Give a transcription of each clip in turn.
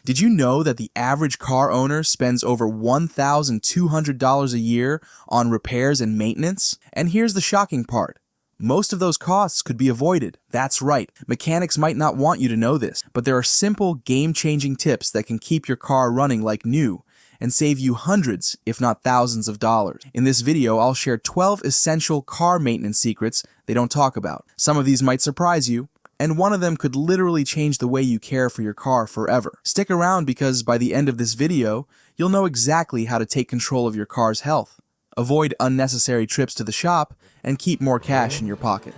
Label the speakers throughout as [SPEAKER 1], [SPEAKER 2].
[SPEAKER 1] Did you know that the average car owner spends over $1,200 a year on repairs and maintenance? And here's the shocking part. Most of those costs could be avoided. That's right. Mechanics might not want you to know this, but there are simple, game-changing tips that can keep your car running like new and save you hundreds, if not thousands of dollars. In this video, I'll share 12 essential car maintenance secrets they don't talk about. Some of these might surprise you, and one of them could literally change the way you care for your car forever. Stick around because by the end of this video, you'll know exactly how to take control of your car's health, avoid unnecessary trips to the shop, and keep more cash in your pocket.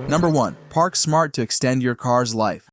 [SPEAKER 1] Number 1. Park smart to extend your car's life.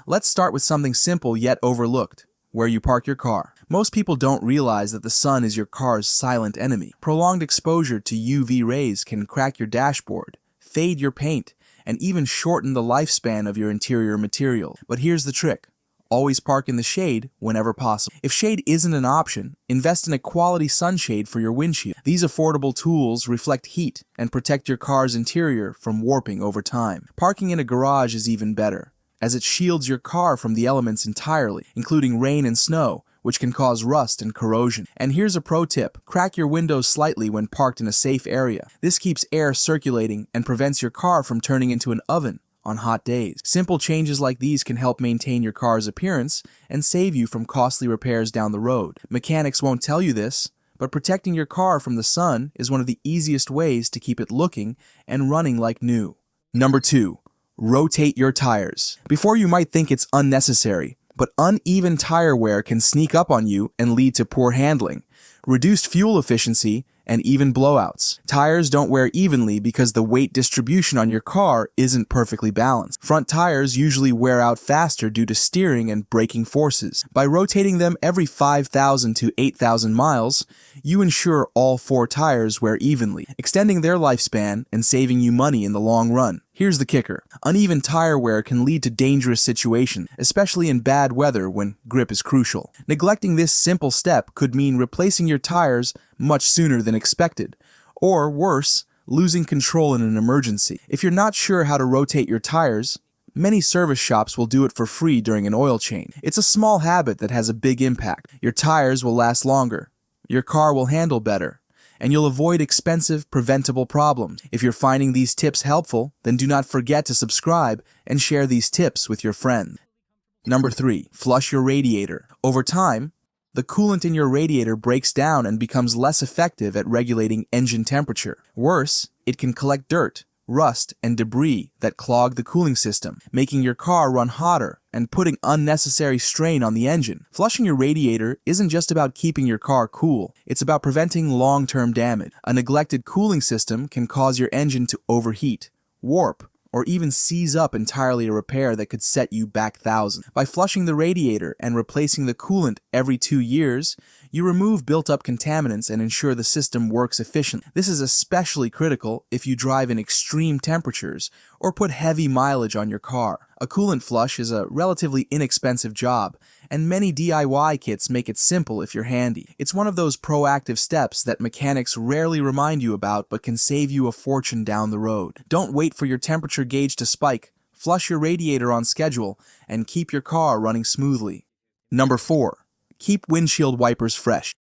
[SPEAKER 1] Let's start with something simple yet overlooked: where you park your car. Most people don't realize that the sun is your car's silent enemy. Prolonged exposure to UV rays can crack your dashboard, fade your paint, and even shorten the lifespan of your interior material. But here's the trick. Always park in the shade whenever possible. If shade isn't an option, invest in a quality sunshade for your windshield. These affordable tools reflect heat and protect your car's interior from warping over time. Parking in a garage is even better, as it shields your car from the elements entirely, including rain and snow, which can cause rust and corrosion. And here's a pro tip: crack your windows slightly when parked in a safe area. This keeps air circulating and prevents your car from turning into an oven on hot days. Simple changes like these can help maintain your car's appearance and save you from costly repairs down the road. Mechanics won't tell you this, but protecting your car from the sun is one of the easiest ways to keep it looking and running like new. Number 2. Rotate your tires. Before you might think it's unnecessary, but uneven tire wear can sneak up on you and lead to poor handling, reduced fuel efficiency, and even blowouts. Tires don't wear evenly because the weight distribution on your car isn't perfectly balanced. Front tires usually wear out faster due to steering and braking forces. By rotating them every 5,000 to 8,000 miles, you ensure all 4 tires wear evenly, extending their lifespan and saving you money in the long run. Here's the kicker: uneven tire wear can lead to dangerous situations, especially in bad weather when grip is crucial. Neglecting this simple step could mean replacing your tires much sooner than expected, or worse, losing control in an emergency. If you're not sure how to rotate your tires, many service shops will do it for free during an oil change. It's a small habit that has a big impact. Your tires will last longer, your car will handle better, and you'll avoid expensive, preventable problems. If you're finding these tips helpful, then do not forget to subscribe and share these tips with your friends. Number 3. Flush your radiator. Over time, the coolant in your radiator breaks down and becomes less effective at regulating engine temperature. Worse, it can collect dirt, rust, and debris that clog the cooling system, making your car run hotter and putting unnecessary strain on the engine. Flushing your radiator isn't just about keeping your car cool, it's about preventing long-term damage. A neglected cooling system can cause your engine to overheat, warp, or even seize up entirely, a repair that could set you back thousands. By flushing the radiator and replacing the coolant every 2 years, you remove built-up contaminants and ensure the system works efficiently. This is especially critical if you drive in extreme temperatures or put heavy mileage on your car. A coolant flush is a relatively inexpensive job, and many DIY kits make it simple if you're handy. It's one of those proactive steps that mechanics rarely remind you about but can save you a fortune down the road. Don't wait for your temperature gauge to spike. Flush your radiator on schedule and keep your car running smoothly. Number 4. Keep windshield wipers fresh.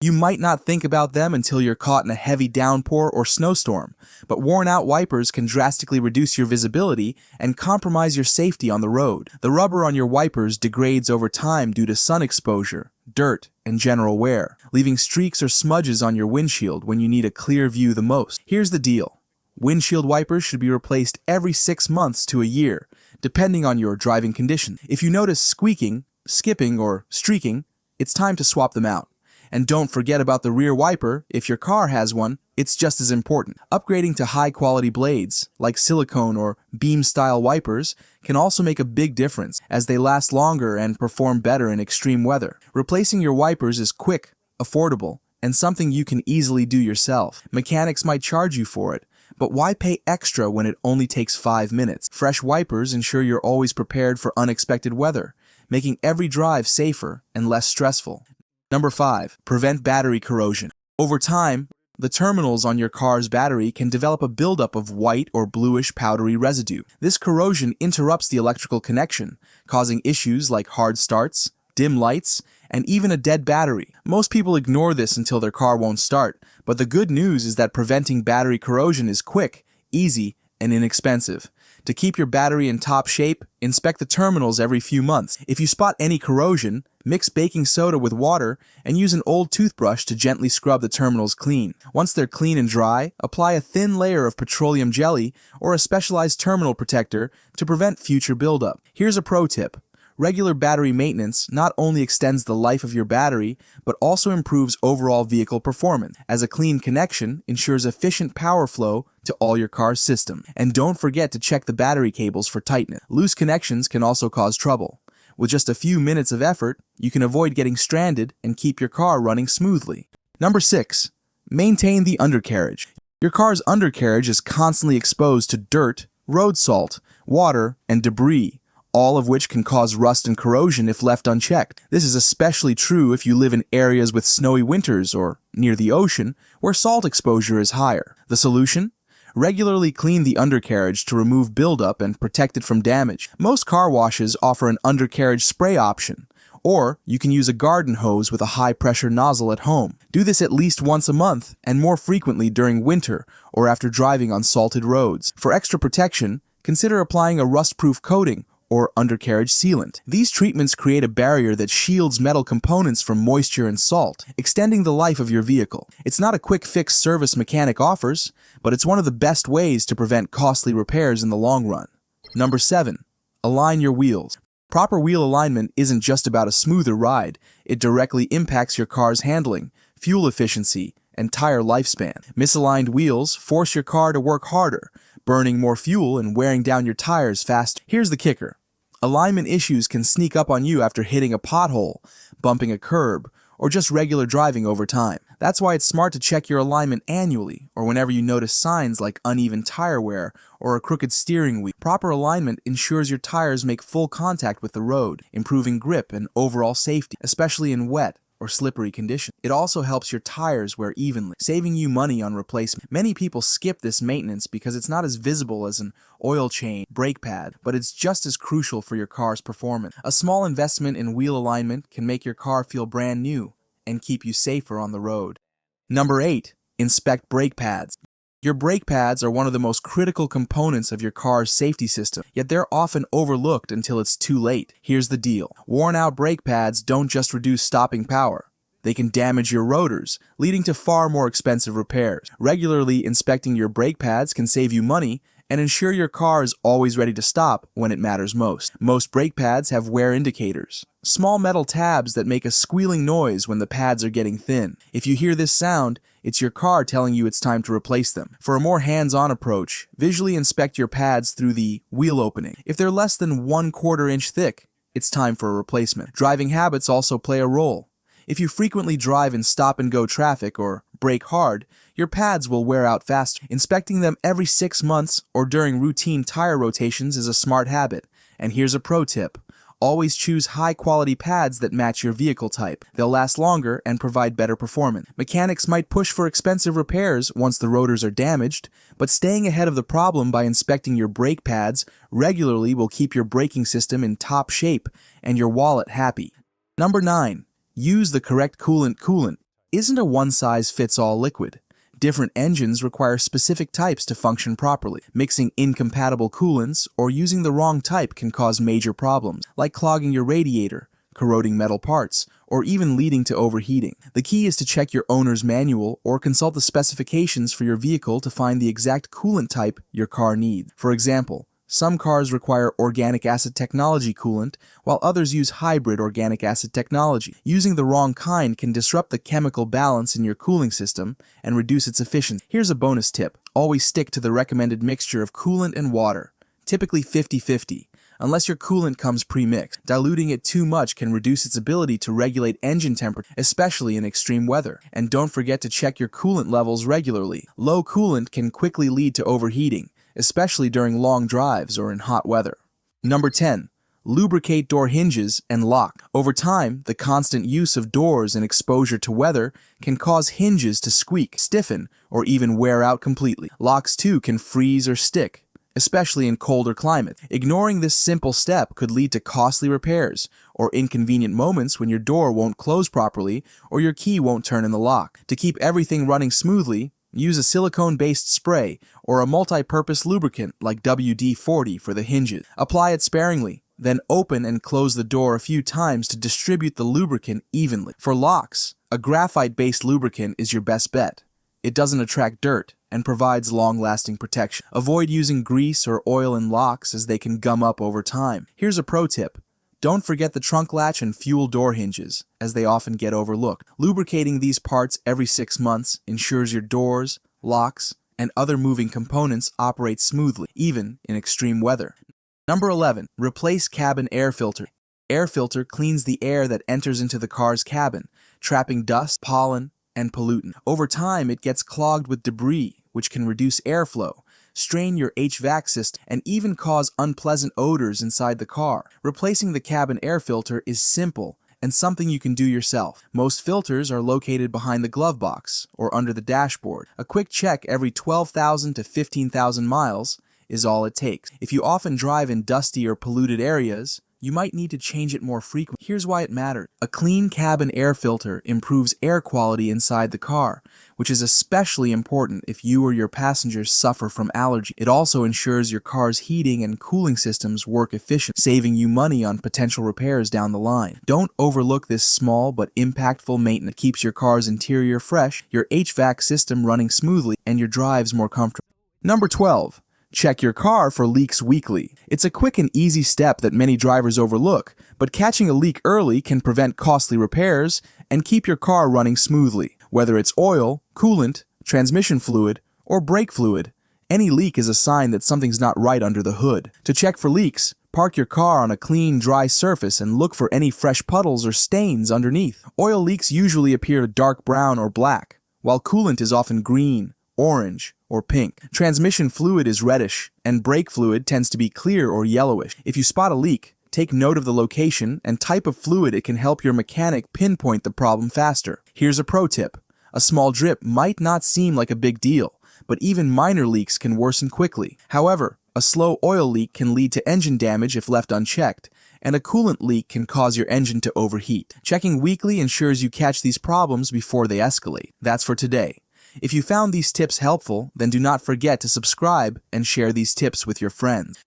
[SPEAKER 1] You might not think about them until you're caught in a heavy downpour or snowstorm, but worn-out wipers can drastically reduce your visibility and compromise your safety on the road. The rubber on your wipers degrades over time due to sun exposure, dirt, and general wear, leaving streaks or smudges on your windshield when you need a clear view the most. Here's the deal: windshield wipers should be replaced every 6 months to a year, depending on your driving condition. If you notice squeaking, skipping, or streaking, it's time to swap them out. And don't forget about the rear wiper. If your car has one, it's just as important. Upgrading to high-quality blades, like silicone or beam-style wipers, can also make a big difference, as they last longer and perform better in extreme weather. Replacing your wipers is quick, affordable, and something you can easily do yourself. Mechanics might charge you for it, but why pay extra when it only takes 5 minutes? Fresh wipers ensure you're always prepared for unexpected weather, making every drive safer and less stressful. Number 5. Prevent battery corrosion. Over time, the terminals on your car's battery can develop a buildup of white or bluish powdery residue. This corrosion interrupts the electrical connection, causing issues like hard starts, dim lights, and even a dead battery. Most people ignore this until their car won't start, but the good news is that preventing battery corrosion is quick, easy, and inexpensive. To keep your battery in top shape, inspect the terminals every few months. If you spot any corrosion, mix baking soda with water and use an old toothbrush to gently scrub the terminals clean. Once they're clean and dry, apply a thin layer of petroleum jelly or a specialized terminal protector to prevent future buildup. Here's a pro tip. Regular battery maintenance not only extends the life of your battery, but also improves overall vehicle performance, as a clean connection ensures efficient power flow to all your car's system. And don't forget to check the battery cables for tightness. Loose connections can also cause trouble. With just a few minutes of effort, you can avoid getting stranded and keep your car running smoothly. Number 6. Maintain the undercarriage. Your car's undercarriage is constantly exposed to dirt, road salt, water, and debris, all of which can cause rust and corrosion if left unchecked. This is especially true if you live in areas with snowy winters or near the ocean, where salt exposure is higher. The solution? Regularly clean the undercarriage to remove buildup and protect it from damage. Most car washes offer an undercarriage spray option, or you can use a garden hose with a high-pressure nozzle at home. Do this at least once a month and more frequently during winter or after driving on salted roads. For extra protection, consider applying a rust-proof coating or undercarriage sealant. These treatments create a barrier that shields metal components from moisture and salt, extending the life of your vehicle. It's not a quick fix service mechanic offers, but it's one of the best ways to prevent costly repairs in the long run. Number 7. Align your wheels. Proper wheel alignment isn't just about a smoother ride, it directly impacts your car's handling, fuel efficiency, and tire lifespan. Misaligned wheels force your car to work harder, burning more fuel and wearing down your tires faster. Here's the kicker. Alignment issues can sneak up on you after hitting a pothole, bumping a curb, or just regular driving over time. That's why it's smart to check your alignment annually, or whenever you notice signs like uneven tire wear or a crooked steering wheel. Proper alignment ensures your tires make full contact with the road, improving grip and overall safety, especially in wet or slippery conditions. It also helps your tires wear evenly, saving you money on replacement. Many people skip this maintenance because it's not as visible as an oil change, brake pad, but it's just as crucial for your car's performance. A small investment in wheel alignment can make your car feel brand new and keep you safer on the road. Number 8. Inspect brake pads. Your brake pads are one of the most critical components of your car's safety system, yet they're often overlooked until it's too late. Here's the deal. Worn-out brake pads don't just reduce stopping power. They can damage your rotors, leading to far more expensive repairs. Regularly inspecting your brake pads can save you money and ensure your car is always ready to stop when it matters most. Most brake pads have wear indicators, small metal tabs that make a squealing noise when the pads are getting thin. If you hear this sound, it's your car telling you it's time to replace them. For a more hands-on approach, visually inspect your pads through the wheel opening. If they're less than 1/4 inch thick, it's time for a replacement. Driving habits also play a role. If you frequently drive in stop-and-go traffic or brake hard, your pads will wear out faster. Inspecting them every 6 months or during routine tire rotations is a smart habit. And here's a pro tip. Always choose high-quality pads that match your vehicle type. They'll last longer and provide better performance. Mechanics might push for expensive repairs once the rotors are damaged, but staying ahead of the problem by inspecting your brake pads regularly will keep your braking system in top shape and your wallet happy. Number 9. Use the Correct Coolant coolant. Isn't a one-size-fits-all liquid. Different engines require specific types to function properly. Mixing incompatible coolants or using the wrong type can cause major problems, like clogging your radiator, corroding metal parts, or even leading to overheating. The key is to check your owner's manual or consult the specifications for your vehicle to find the exact coolant type your car needs. For example, some cars require organic acid technology coolant, while others use hybrid organic acid technology. Using the wrong kind can disrupt the chemical balance in your cooling system and reduce its efficiency. Here's a bonus tip. Always stick to the recommended mixture of coolant and water, typically 50-50, unless your coolant comes pre-mixed. Diluting it too much can reduce its ability to regulate engine temperature, especially in extreme weather. And don't forget to check your coolant levels regularly. Low coolant can quickly lead to overheating, especially during long drives or in hot weather. Number 10. Lubricate door hinges and lock. Over time, the constant use of doors and exposure to weather can cause hinges to squeak, stiffen, or even wear out completely. Locks too can freeze or stick, especially in colder climates. Ignoring this simple step could lead to costly repairs or inconvenient moments when your door won't close properly or your key won't turn in the lock. To keep everything running smoothly, use a silicone-based spray or a multi-purpose lubricant like WD-40 for the hinges. Apply it sparingly, then open and close the door a few times to distribute the lubricant evenly. For locks, a graphite-based lubricant is your best bet. It doesn't attract dirt and provides long-lasting protection. Avoid using grease or oil in locks as they can gum up over time. Here's a pro tip. Don't forget the trunk latch and fuel door hinges, as they often get overlooked. Lubricating these parts every 6 months ensures your doors, locks, and other moving components operate smoothly, even in extreme weather. Number 11. Replace cabin air filter. Air filter cleans the air that enters into the car's cabin, trapping dust, pollen, and pollutant. Over time, it gets clogged with debris, which can reduce airflow, strain your HVAC system, and even cause unpleasant odors inside the car. Replacing the cabin air filter is simple and something you can do yourself. Most filters are located behind the glove box or under the dashboard. A quick check every 12,000 to 15,000 miles is all it takes. If you often drive in dusty or polluted areas, you might need to change it more frequently. Here's why it matters. A clean cabin air filter improves air quality inside the car, which is especially important if you or your passengers suffer from allergy. It also ensures your car's heating and cooling systems work efficiently, saving you money on potential repairs down the line. Don't overlook this small but impactful maintenance. It keeps your car's interior fresh, your HVAC system running smoothly, and your drives more comfortable. Number 12. Check your car for leaks weekly. It's a quick and easy step that many drivers overlook, but catching a leak early can prevent costly repairs and keep your car running smoothly. Whether it's oil, coolant, transmission fluid, or brake fluid, any leak is a sign that something's not right under the hood. To check for leaks, park your car on a clean, dry surface and look for any fresh puddles or stains underneath. Oil leaks usually appear dark brown or black, while coolant is often green, orange, or pink. Transmission fluid is reddish, and brake fluid tends to be clear or yellowish. If you spot a leak, take note of the location and type of fluid. It can help your mechanic pinpoint the problem faster. Here's a pro tip. A small drip might not seem like a big deal, but even minor leaks can worsen quickly. However, a slow oil leak can lead to engine damage if left unchecked, and a coolant leak can cause your engine to overheat. Checking weekly ensures you catch these problems before they escalate. That's for today. If you found these tips helpful, then do not forget to subscribe and share these tips with your friends.